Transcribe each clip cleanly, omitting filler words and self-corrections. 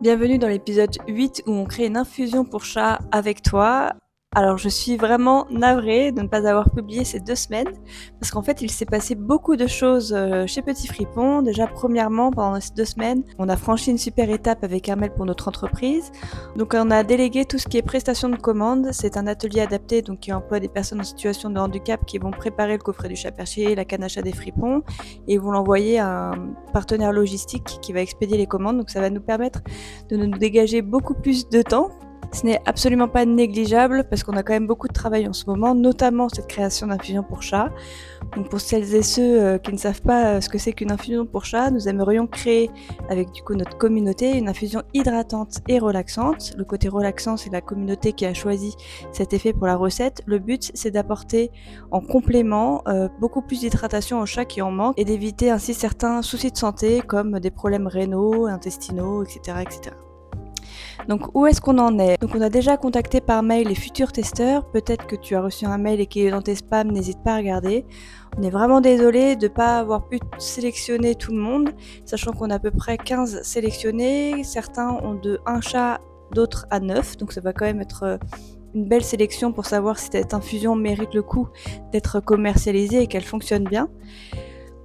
Bienvenue dans l'épisode 8 où on crée une infusion pour chat avec toi. Alors je suis vraiment navrée de ne pas avoir publié ces 2 semaines parce qu'en fait il s'est passé beaucoup de choses chez Petit Fripon. Déjà premièrement pendant ces 2 semaines on a franchi une super étape avec Armel pour notre entreprise. Donc on a délégué tout ce qui est prestation de commande. C'est un atelier adapté donc qui emploie des personnes en situation de handicap qui vont préparer le coffret du chat perché, la canne à chat des fripons et ils vont l'envoyer à un partenaire logistique qui va expédier les commandes. Donc ça va nous permettre de nous dégager beaucoup plus de temps. Ce n'est absolument pas négligeable parce qu'on a quand même beaucoup de travail en ce moment, notamment cette création d'infusion pour chat. Donc pour celles et ceux qui ne savent pas ce que c'est qu'une infusion pour chat, nous aimerions créer avec du coup notre communauté une infusion hydratante et relaxante. Le côté relaxant, c'est la communauté qui a choisi cet effet pour la recette. Le but, c'est d'apporter en complément beaucoup plus d'hydratation aux chats qui en manquent et d'éviter ainsi certains soucis de santé comme des problèmes rénaux, intestinaux, etc. etc. Donc où est-ce qu'on en est? Donc on a déjà contacté par mail les futurs testeurs. Peut-être que tu as reçu un mail et qu'il est dans tes spams, n'hésite pas à regarder. On est vraiment désolé de ne pas avoir pu sélectionner tout le monde, sachant qu'on a à peu près 15 sélectionnés. Certains ont de 1 chat, d'autres à 9, donc ça va quand même être une belle sélection pour savoir si cette infusion mérite le coup d'être commercialisée et qu'elle fonctionne bien.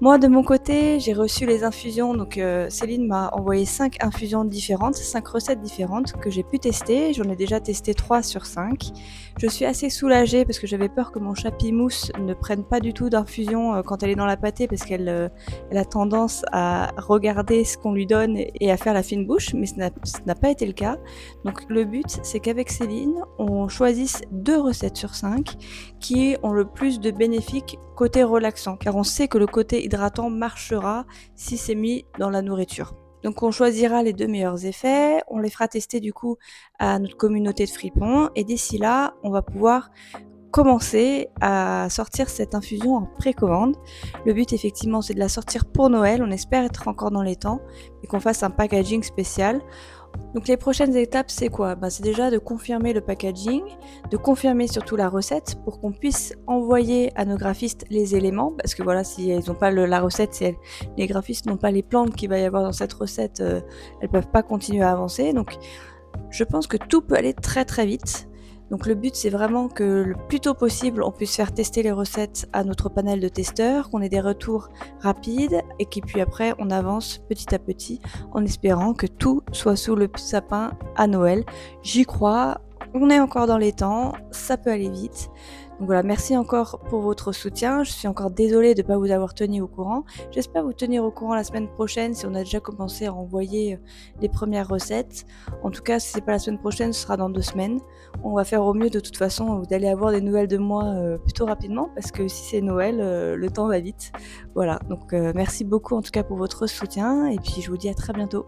Moi, de mon côté, j'ai reçu les infusions. Donc, Céline m'a envoyé 5 infusions différentes, 5 recettes différentes que j'ai pu tester. J'en ai déjà testé 3 sur 5. Je suis assez soulagée parce que j'avais peur que mon chat Pimousse ne prenne pas du tout d'infusion quand elle est dans la pâtée parce qu'elle elle a tendance à regarder ce qu'on lui donne et à faire la fine bouche, mais ce n'a pas été le cas. Donc, le but, c'est qu'avec Céline, on choisisse 2 recettes sur 5 qui ont le plus de bénéfiques côté relaxant, car on sait que le côté hydratant marchera si c'est mis dans la nourriture. Donc on choisira les 2 meilleurs effets, on les fera tester du coup à notre communauté de fripons, et d'ici là, on va pouvoir commencer à sortir cette infusion en précommande. Le but effectivement c'est de la sortir pour Noël, on espère être encore dans les temps et qu'on fasse un packaging spécial. Donc les prochaines étapes, c'est quoi? C'est déjà de confirmer le packaging, de confirmer surtout la recette pour qu'on puisse envoyer à nos graphistes les éléments, parce que voilà, si elles n'ont pas la recette, si les graphistes n'ont pas les plantes qu'il va y avoir dans cette recette, elles peuvent pas continuer à avancer. Donc je pense que tout peut aller très très vite. Donc le but c'est vraiment que le plus tôt possible on puisse faire tester les recettes à notre panel de testeurs, qu'on ait des retours rapides et puis après on avance petit à petit en espérant que tout soit sous le sapin à Noël. J'y crois, on est encore dans les temps, ça peut aller vite. Donc voilà, merci encore pour votre soutien. Je suis encore désolée de ne pas vous avoir tenu au courant. J'espère vous tenir au courant la semaine prochaine si on a déjà commencé à envoyer les premières recettes. En tout cas, si c'est pas la semaine prochaine, ce sera dans 2 semaines. On va faire au mieux de toute façon. Vous allez avoir des nouvelles de moi plutôt rapidement parce que si c'est Noël, le temps va vite. Voilà, donc merci beaucoup en tout cas pour votre soutien et puis je vous dis à très bientôt.